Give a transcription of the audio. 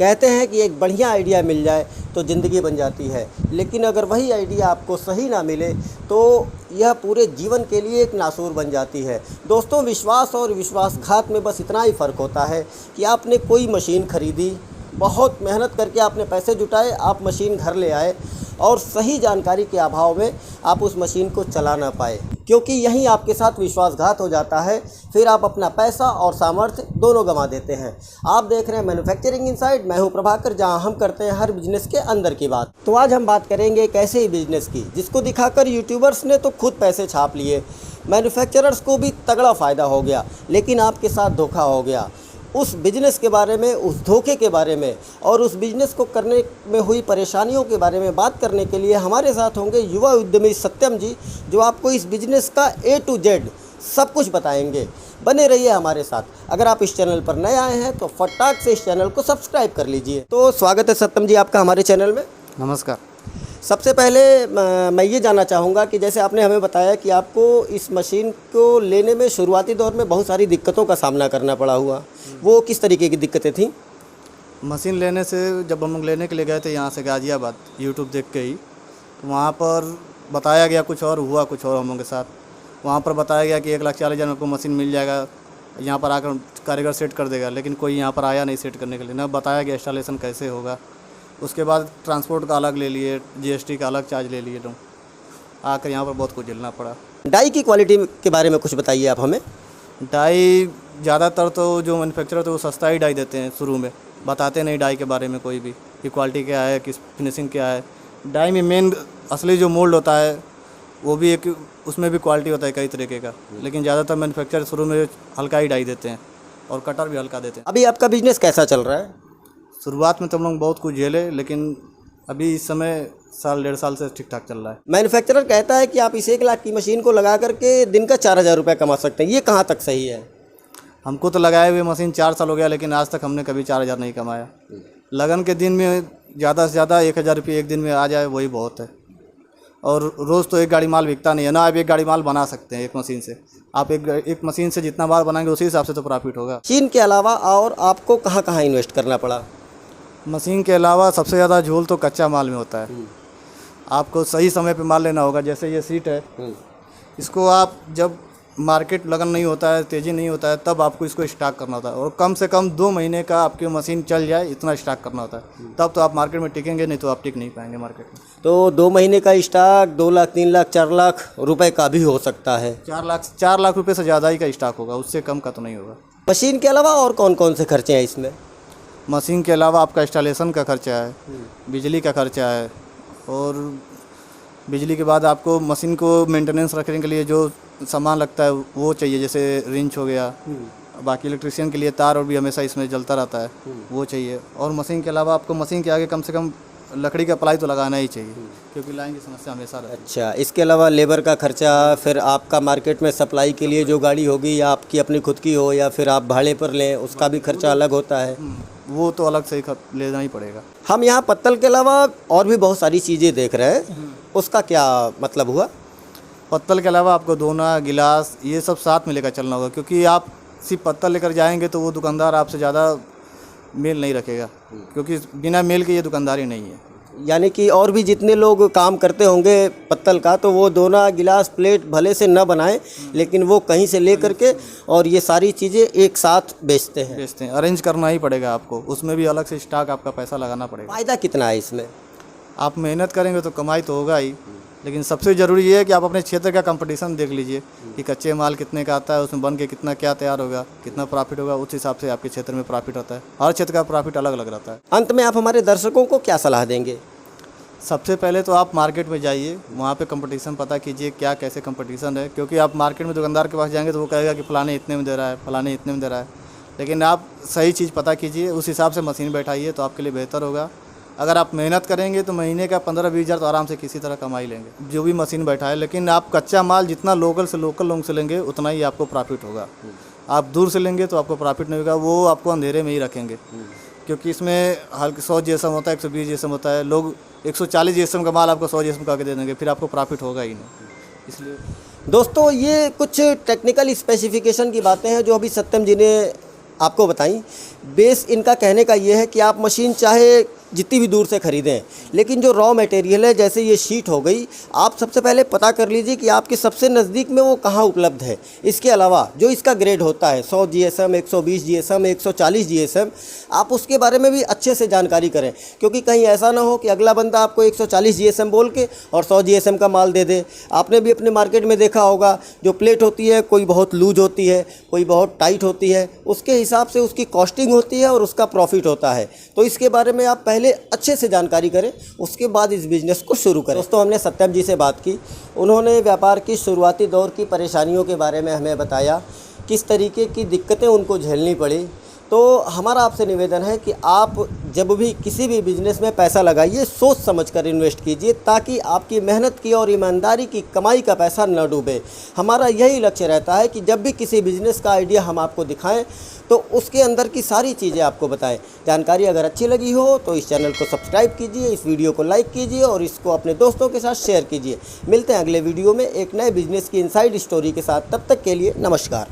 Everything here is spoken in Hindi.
कहते हैं कि एक बढ़िया आइडिया मिल जाए तो ज़िंदगी बन जाती है, लेकिन अगर वही आइडिया आपको सही ना मिले तो यह पूरे जीवन के लिए एक नासूर बन जाती है। दोस्तों, विश्वास और विश्वासघात में बस इतना ही फ़र्क होता है कि आपने कोई मशीन ख़रीदी, बहुत मेहनत करके आपने पैसे जुटाए, आप मशीन घर ले आए और सही जानकारी के अभाव में आप उस मशीन को चला ना पाए, क्योंकि यहीं आपके साथ विश्वासघात हो जाता है। फिर आप अपना पैसा और सामर्थ्य दोनों गंवा देते हैं। आप देख रहे हैं मैन्युफैक्चरिंग इनसाइड, मैं हूं प्रभाकर, जहां हम करते हैं हर बिजनेस के अंदर की बात। तो आज हम बात करेंगे एक ऐसे ही बिजनेस की जिसको दिखाकर यूट्यूबर्स ने तो खुद पैसे छाप लिए, मैन्युफैक्चरर्स को भी तगड़ा फ़ायदा हो गया, लेकिन आपके साथ धोखा हो गया। उस बिज़नेस के बारे में, उस धोखे के बारे में और उस बिज़नेस को करने में हुई परेशानियों के बारे में बात करने के लिए हमारे साथ होंगे युवा उद्यमी सत्यम जी, जो आपको इस बिज़नेस का A to Z सब कुछ बताएंगे। बने रहिए हमारे साथ। अगर आप इस चैनल पर नए आए हैं तो फटाक से इस चैनल को सब्सक्राइब कर लीजिए। तो स्वागत है सत्यम जी आपका हमारे चैनल में। नमस्कार। सबसे पहले मैं ये जानना चाहूँगा कि जैसे आपने हमें बताया कि आपको इस मशीन को लेने में शुरुआती दौर में बहुत सारी दिक्कतों का सामना करना पड़ा हुआ, वो किस तरीके की दिक्कतें थीं? मशीन लेने से जब हम लोग लेने के लिए गए थे यहाँ से गाज़ियाबाद, यूट्यूब देख के ही, तो वहाँ पर बताया गया कुछ और, हुआ कुछ और हम लोगों के साथ। वहाँ पर बताया गया कि 1,40,000 में आपको मशीन मिल जाएगा, यहाँ पर आकर कारीगर सेट कर देगा, लेकिन कोई यहाँ पर आया नहीं सेट करने के लिए, ना बताया गया इंस्टॉलेशन कैसे होगा। उसके बाद ट्रांसपोर्ट का अलग ले लिए, GST का अलग चार्ज ले लिए, लोग आकर यहाँ पर बहुत कुछ झेलना पड़ा। डाई की क्वालिटी के बारे में कुछ बताइए आप हमें। डाई ज़्यादातर तो जो मैन्युफैक्चरर होते हैं वो सस्ता ही डाई देते हैं, शुरू में बताते नहीं डाई के बारे में कोई भी कि क्वालिटी क्या है, किस फिनिशिंग क्या है। डाई में मेन असली जो मोल्ड होता है वो भी एक, उसमें भी क्वालिटी होता है कई तरीके का, लेकिन ज़्यादातर मैन्युफैक्चरर शुरू में हल्का ही डाई देते हैं और कटर भी हल्का देते हैं। अभी आपका बिजनेस कैसा चल रहा है? शुरुआत में तो हम लोग बहुत कुछ झेले, लेकिन अभी इस समय साल 1.5 साल से ठीक ठाक चल रहा है। मैन्युफैक्चरर कहता है कि आप इस 1 लाख की मशीन को लगा करके दिन का 4,000 रुपये कमा सकते हैं, ये कहाँ तक सही है? हमको तो लगाए हुए मशीन 4 साल हो गया, लेकिन आज तक हमने कभी 4,000 नहीं कमाया। लगन के दिन में ज़्यादा से ज़्यादा 1,000 रुपये एक दिन में आ जाए वही बहुत है, और रोज़ तो एक गाड़ी माल बिकता नहीं है ना। आप एक गाड़ी माल बना सकते हैं एक मशीन से, आप एक मशीन से जितना माल बनाएंगे उसी हिसाब से तो प्रॉफिट होगा। मशीन के अलावा और आपको कहाँ कहाँ इन्वेस्ट करना पड़ा? मशीन के अलावा सबसे ज़्यादा झोल तो कच्चा माल में होता है। आपको सही समय पे माल लेना होगा। जैसे ये सीट है, इसको आप जब मार्केट लगन नहीं होता है, तेज़ी नहीं होता है, तब आपको इसको स्टॉक करना होता है, और कम से कम 2 महीने का आपकी मशीन चल जाए इतना स्टॉक करना होता है, तब तो आप मार्केट में टिकेंगे, नहीं तो आप टिक नहीं पाएंगे मार्केट में। तो 2 महीने का स्टॉक 2 लाख, 3 लाख, 4 लाख रुपए का भी हो सकता है। 4 लाख रुपये से ज़्यादा ही का स्टॉक होगा, उससे कम का तो नहीं होगा। मशीन के अलावा और कौन कौन से खर्चे हैं इसमें? मशीन के अलावा आपका इंस्टॉलेशन का खर्चा है, बिजली का खर्चा है, और बिजली के बाद आपको मशीन को मेंटेनेंस रखने के लिए जो सामान लगता है वो चाहिए, जैसे रिंच हो गया। बाकी इलेक्ट्रिशियन के लिए तार और भी हमेशा इसमें जलता रहता है, वो चाहिए। और मशीन के अलावा आपको मशीन के आगे कम से कम लकड़ी का प्लाई तो लगाना ही चाहिए, क्योंकि लाइन की समस्या हमेशा रहती है। अच्छा, इसके अलावा लेबर का खर्चा, फिर आपका मार्केट में सप्लाई के लिए जो गाड़ी होगी, या आपकी अपनी खुद की हो या फिर आप भाड़े पर लें, उसका भी खर्चा अलग होता है। वो तो अलग से ही लेना ही पड़ेगा। हम यहाँ पत्तल के अलावा और भी बहुत सारी चीज़ें देख रहे हैं, उसका क्या मतलब हुआ? पत्तल के अलावा आपको दोना, गिलास, ये सब साथ में लेकर चलना होगा, क्योंकि आप सिर्फ पत्तल लेकर जाएंगे तो वो दुकानदार आपसे ज़्यादा मेल नहीं रखेगा, क्योंकि बिना मेल के ये दुकानदारी नहीं है। यानी कि और भी जितने लोग काम करते होंगे पत्तल का, तो वो दोना, गिलास, प्लेट भले से न बनाएं, लेकिन वो कहीं से ले करके और ये सारी चीज़ें एक साथ बेचते हैं। अरेंज करना ही पड़ेगा आपको, उसमें भी अलग से स्टॉक आपका पैसा लगाना पड़ेगा। फ़ायदा कितना है इसमें? आप मेहनत करेंगे तो कमाई तो होगा ही, लेकिन सबसे ज़रूरी ये है कि आप अपने क्षेत्र का कंपटीशन देख लीजिए कि कच्चे माल कितने का आता है, उसमें बन के कितना क्या तैयार होगा, कितना प्रॉफिट होगा, उस हिसाब से आपके क्षेत्र में प्रॉफिट होता है। हर क्षेत्र का प्रॉफिट अलग अलग रहता है। अंत में आप हमारे दर्शकों को क्या सलाह देंगे? सबसे पहले तो आप मार्केट में जाइए, वहाँ पे कंपटीशन पता कीजिए क्या कैसे कंपटीशन है, क्योंकि आप मार्केट में दुकानदार के पास जाएंगे तो वो कहेगा कि फलाने इतने में दे रहा है, फलाने इतने में दे रहा है, लेकिन आप सही चीज़ पता कीजिए, उस हिसाब से मशीन बैठाइए तो आपके लिए बेहतर होगा। अगर आप मेहनत करेंगे तो महीने का 15-20 हज़ार तो आराम से किसी तरह कमाई लेंगे, जो भी मशीन बैठाए। लेकिन आप कच्चा माल जितना लोकल लोगों से लेंगे उतना ही आपको प्रॉफिट होगा। आप दूर से लेंगे तो आपको प्रॉफिट नहीं होगा, वो आपको अंधेरे में ही रखेंगे, क्योंकि इसमें हल्का 100 जीएसएम होता है, 120 जीएसएम होता है। लोग 140 जीएसएम का माल आपको 100 जीएसएम का के दे देंगे, फिर आपको प्रॉफिट होगा ही नहीं। इसलिए दोस्तों, ये कुछ टेक्निकल स्पेसिफिकेशन की बातें हैं जो अभी सत्यम जी ने आपको बताई। बेस इनका कहने का ये है कि आप मशीन चाहे जितनी भी दूर से ख़रीदें, लेकिन जो रॉ मटेरियल है जैसे ये शीट हो गई, आप सबसे पहले पता कर लीजिए कि आपके सबसे नज़दीक में वो कहाँ उपलब्ध है। इसके अलावा जो इसका ग्रेड होता है 100 GSM, 120 GSM, 140 GSM, आप उसके बारे में भी अच्छे से जानकारी करें, क्योंकि कहीं ऐसा ना हो कि अगला बंदा आपको 140 GSM बोल के और 100 GSM का माल दे दे। आपने भी अपने मार्केट में देखा होगा, जो प्लेट होती है कोई बहुत लूज होती है, कोई बहुत टाइट होती है, उसके हिसाब से उसकी कॉस्टिंग होती है और उसका प्रॉफिट होता है। तो इसके बारे में आप पहले अच्छे से जानकारी करें, उसके बाद इस बिज़नेस को शुरू करें। दोस्तों, हमने सत्यम जी से बात की, उन्होंने व्यापार की शुरुआती दौर की परेशानियों के बारे में हमें बताया, किस तरीके की दिक्कतें उनको झेलनी पड़ी। तो हमारा आपसे निवेदन है कि आप जब भी किसी भी बिज़नेस में पैसा लगाइए, सोच समझकर इन्वेस्ट कीजिए, ताकि आपकी मेहनत की और ईमानदारी की कमाई का पैसा न डूबे। हमारा यही लक्ष्य रहता है कि जब भी किसी बिज़नेस का आइडिया हम आपको दिखाएं तो उसके अंदर की सारी चीज़ें आपको बताएं। जानकारी अगर अच्छी लगी हो तो इस चैनल को सब्सक्राइब कीजिए, इस वीडियो को लाइक कीजिए और इसको अपने दोस्तों के साथ शेयर कीजिए। मिलते हैं अगले वीडियो में एक नए बिज़नेस की इनसाइड स्टोरी के साथ। तब तक के लिए नमस्कार।